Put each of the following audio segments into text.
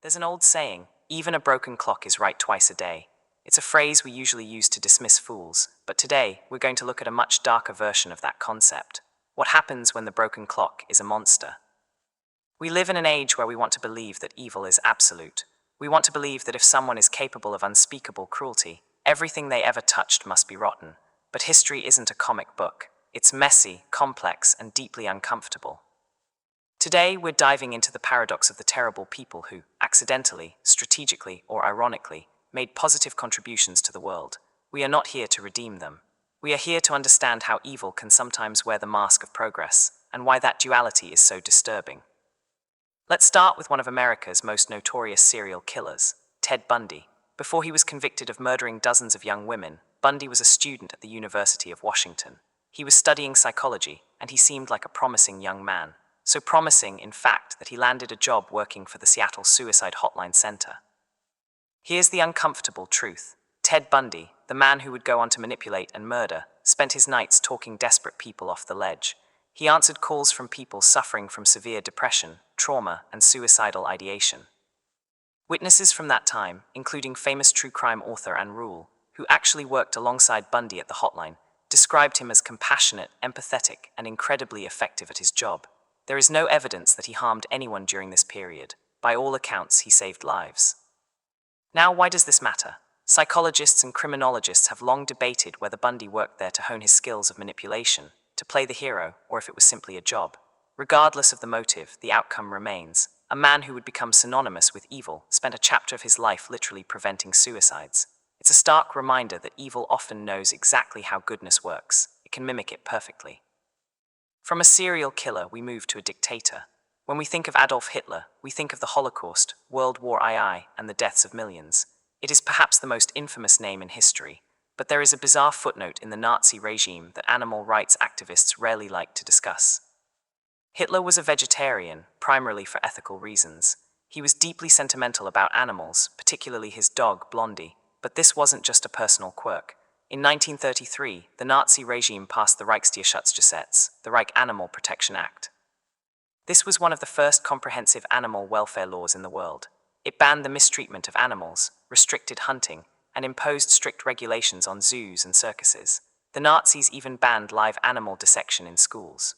There's an old saying, even a broken clock is right twice a day. It's a phrase we usually use to dismiss fools, but today we're going to look at a much darker version of that concept. What happens when the broken clock is a monster? We live in an age where we want to believe that evil is absolute. We want to believe that if someone is capable of unspeakable cruelty, everything they ever touched must be rotten. But history isn't a comic book. It's messy, complex, and deeply uncomfortable. Today, we're diving into the paradox of the terrible people who, accidentally, strategically, or ironically, made positive contributions to the world. We are not here to redeem them. We are here to understand how evil can sometimes wear the mask of progress, and why that duality is so disturbing. Let's start with one of America's most notorious serial killers, Ted Bundy. Before he was convicted of murdering dozens of young women, Bundy was a student at the University of Washington. He was studying psychology, and he seemed like a promising young man. So promising, in fact, that he landed a job working for the Seattle Suicide Hotline Center. Here's the uncomfortable truth. Ted Bundy, the man who would go on to manipulate and murder, spent his nights talking desperate people off the ledge. He answered calls from people suffering from severe depression, trauma, and suicidal ideation. Witnesses from that time, including famous true crime author Ann Rule, who actually worked alongside Bundy at the hotline, described him as compassionate, empathetic, and incredibly effective at his job. There is no evidence that he harmed anyone during this period. By all accounts, he saved lives. Now, why does this matter? Psychologists and criminologists have long debated whether Bundy worked there to hone his skills of manipulation, to play the hero, or if it was simply a job. Regardless of the motive, the outcome remains. A man who would become synonymous with evil spent a chapter of his life literally preventing suicides. It's a stark reminder that evil often knows exactly how goodness works. It can mimic it perfectly. From a serial killer, we move to a dictator. When we think of Adolf Hitler, we think of the Holocaust, World War II, and the deaths of millions. It is perhaps the most infamous name in history, but there is a bizarre footnote in the Nazi regime that animal rights activists rarely like to discuss. Hitler was a vegetarian, primarily for ethical reasons. He was deeply sentimental about animals, particularly his dog, Blondie, but this wasn't just a personal quirk. In 1933, the Nazi regime passed the Reichstierschutzgesetz, the Reich Animal Protection Act. This was one of the first comprehensive animal welfare laws in the world. It banned the mistreatment of animals, restricted hunting, and imposed strict regulations on zoos and circuses. The Nazis even banned live animal dissection in schools.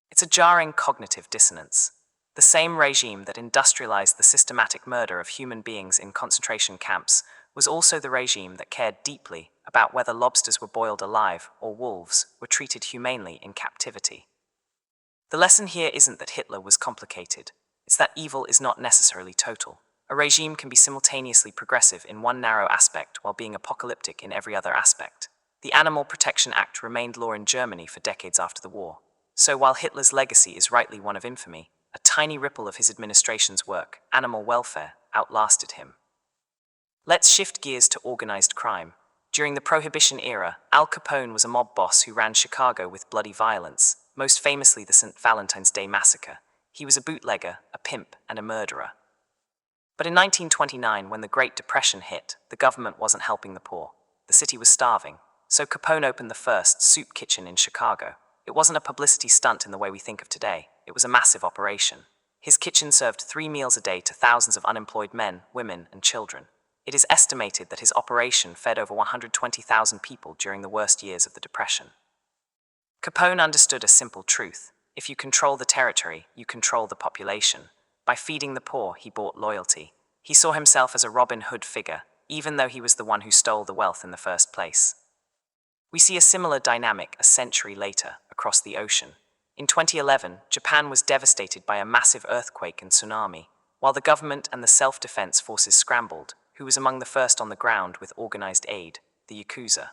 It's a jarring cognitive dissonance. The same regime that industrialized the systematic murder of human beings in concentration camps was also the regime that cared deeply about whether lobsters were boiled alive or wolves were treated humanely in captivity. The lesson here isn't that Hitler was complicated. It's that evil is not necessarily total. A regime can be simultaneously progressive in one narrow aspect while being apocalyptic in every other aspect. The Animal Protection Act remained law in Germany for decades after the war. So while Hitler's legacy is rightly one of infamy, a tiny ripple of his administration's work, animal welfare, outlasted him. Let's shift gears to organized crime. During the Prohibition era, Al Capone was a mob boss who ran Chicago with bloody violence, most famously the St. Valentine's Day Massacre. He was a bootlegger, a pimp, and a murderer. But in 1929, when the Great Depression hit, the government wasn't helping the poor. The city was starving, so Capone opened the first soup kitchen in Chicago. It wasn't a publicity stunt in the way we think of today. It was a massive operation. His kitchen served 3 meals a day to thousands of unemployed men, women, and children. It is estimated that his operation fed over 120,000 people during the worst years of the Depression. Capone understood a simple truth. If you control the territory, you control the population. By feeding the poor, he bought loyalty. He saw himself as a Robin Hood figure, even though he was the one who stole the wealth in the first place. We see a similar dynamic a century later, across the ocean. In 2011, Japan was devastated by a massive earthquake and tsunami. While the government and the self-defense forces scrambled, who was among the first on the ground with organized aid? The Yakuza.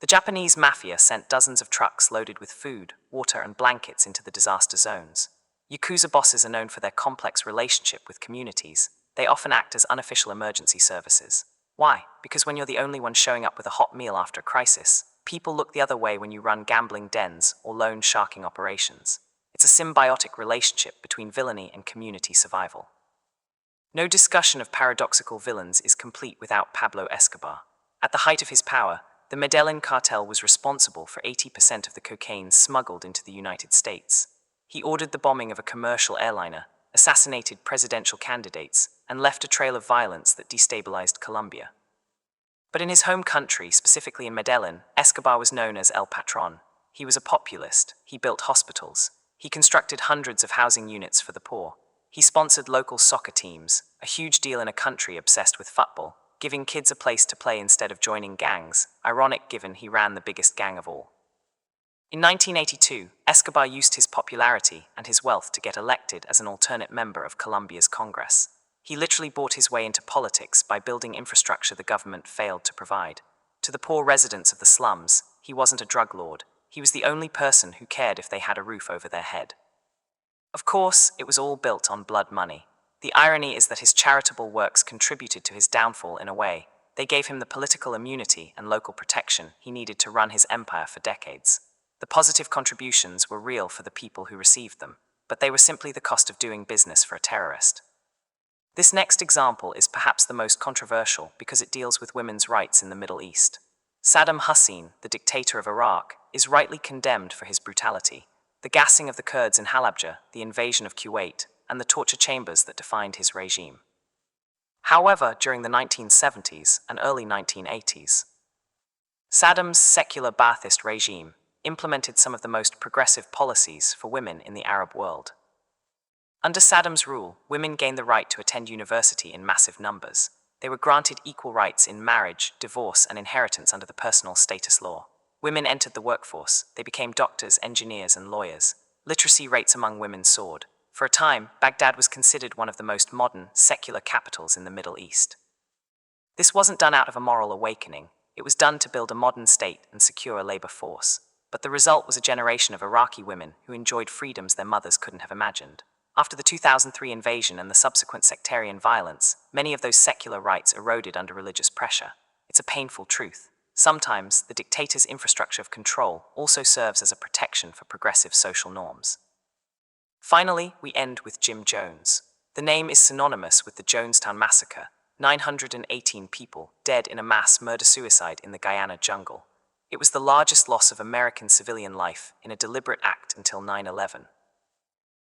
The Japanese mafia sent dozens of trucks loaded with food, water, and blankets into the disaster zones. Yakuza bosses are known for their complex relationship with communities. They often act as unofficial emergency services. Why? Because when you're the only one showing up with a hot meal after a crisis, people look the other way when you run gambling dens or loan sharking operations. It's a symbiotic relationship between villainy and community survival. No discussion of paradoxical villains is complete without Pablo Escobar. At the height of his power, the Medellin cartel was responsible for 80% of the cocaine smuggled into the United States. He ordered the bombing of a commercial airliner, assassinated presidential candidates, and left a trail of violence that destabilized Colombia. But in his home country, specifically in Medellin, Escobar was known as El Patron. He was a populist. He built hospitals. He constructed hundreds of housing units for the poor. He sponsored local soccer teams, a huge deal in a country obsessed with football, giving kids a place to play instead of joining gangs, ironic given he ran the biggest gang of all. In 1982, Escobar used his popularity and his wealth to get elected as an alternate member of Colombia's Congress. He literally bought his way into politics by building infrastructure the government failed to provide. To the poor residents of the slums, he wasn't a drug lord. He was the only person who cared if they had a roof over their head. Of course, it was all built on blood money. The irony is that his charitable works contributed to his downfall in a way. They gave him the political immunity and local protection he needed to run his empire for decades. The positive contributions were real for the people who received them, but they were simply the cost of doing business for a terrorist. This next example is perhaps the most controversial because it deals with women's rights in the Middle East. Saddam Hussein, the dictator of Iraq, is rightly condemned for his brutality. The gassing of the Kurds in Halabja, the invasion of Kuwait, and the torture chambers that defined his regime. However, during the 1970s and early 1980s, Saddam's secular Ba'athist regime implemented some of the most progressive policies for women in the Arab world. Under Saddam's rule, women gained the right to attend university in massive numbers. They were granted equal rights in marriage, divorce, and inheritance under the personal status law. Women entered the workforce. They became doctors, engineers, and lawyers. Literacy rates among women soared. For a time, Baghdad was considered one of the most modern, secular capitals in the Middle East. This wasn't done out of a moral awakening. It was done to build a modern state and secure a labor force. But the result was a generation of Iraqi women who enjoyed freedoms their mothers couldn't have imagined. After the 2003 invasion and the subsequent sectarian violence, many of those secular rights eroded under religious pressure. It's a painful truth. Sometimes, the dictator's infrastructure of control also serves as a protection for progressive social norms. Finally, we end with Jim Jones. The name is synonymous with the Jonestown Massacre, 918 people dead in a mass murder-suicide in the Guyana jungle. It was the largest loss of American civilian life in a deliberate act until 9/11.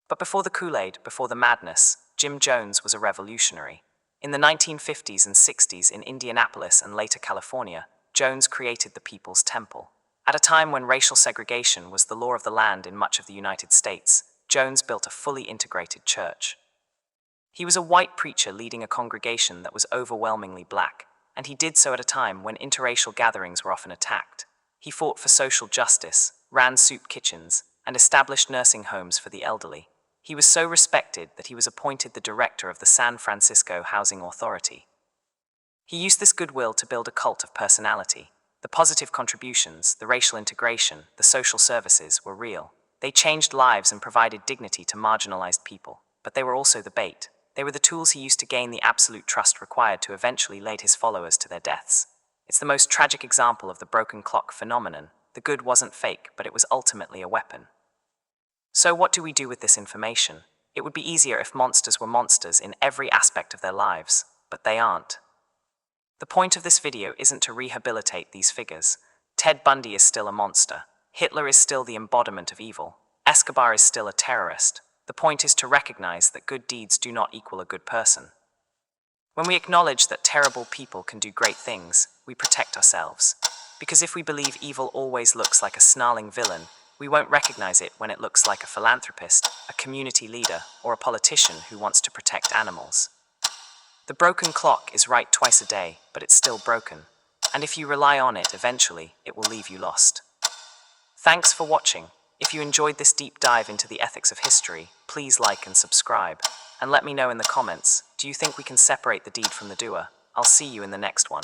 But before the Kool-Aid, before the madness, Jim Jones was a revolutionary. In the 1950s and 60s in Indianapolis and later California, Jones created the People's Temple. At a time when racial segregation was the law of the land in much of the United States, Jones built a fully integrated church. He was a white preacher leading a congregation that was overwhelmingly black, and he did so at a time when interracial gatherings were often attacked. He fought for social justice, ran soup kitchens, and established nursing homes for the elderly. He was so respected that he was appointed the director of the San Francisco Housing Authority. He used this goodwill to build a cult of personality. The positive contributions, the racial integration, the social services were real. They changed lives and provided dignity to marginalized people, but they were also the bait. They were the tools he used to gain the absolute trust required to eventually lead his followers to their deaths. It's the most tragic example of the broken clock phenomenon. The good wasn't fake, but it was ultimately a weapon. So what do we do with this information? It would be easier if monsters were monsters in every aspect of their lives, but they aren't. The point of this video isn't to rehabilitate these figures. Ted Bundy is still a monster. Hitler is still the embodiment of evil. Escobar is still a terrorist. The point is to recognize that good deeds do not equal a good person. When we acknowledge that terrible people can do great things, we protect ourselves. Because if we believe evil always looks like a snarling villain, we won't recognize it when it looks like a philanthropist, a community leader, or a politician who wants to protect animals. The broken clock is right twice a day, but it's still broken. And if you rely on it, eventually, it will leave you lost. Thanks for watching. If you enjoyed this deep dive into the ethics of history, please like and subscribe. And let me know in the comments, do you think we can separate the deed from the doer? I'll see you in the next one.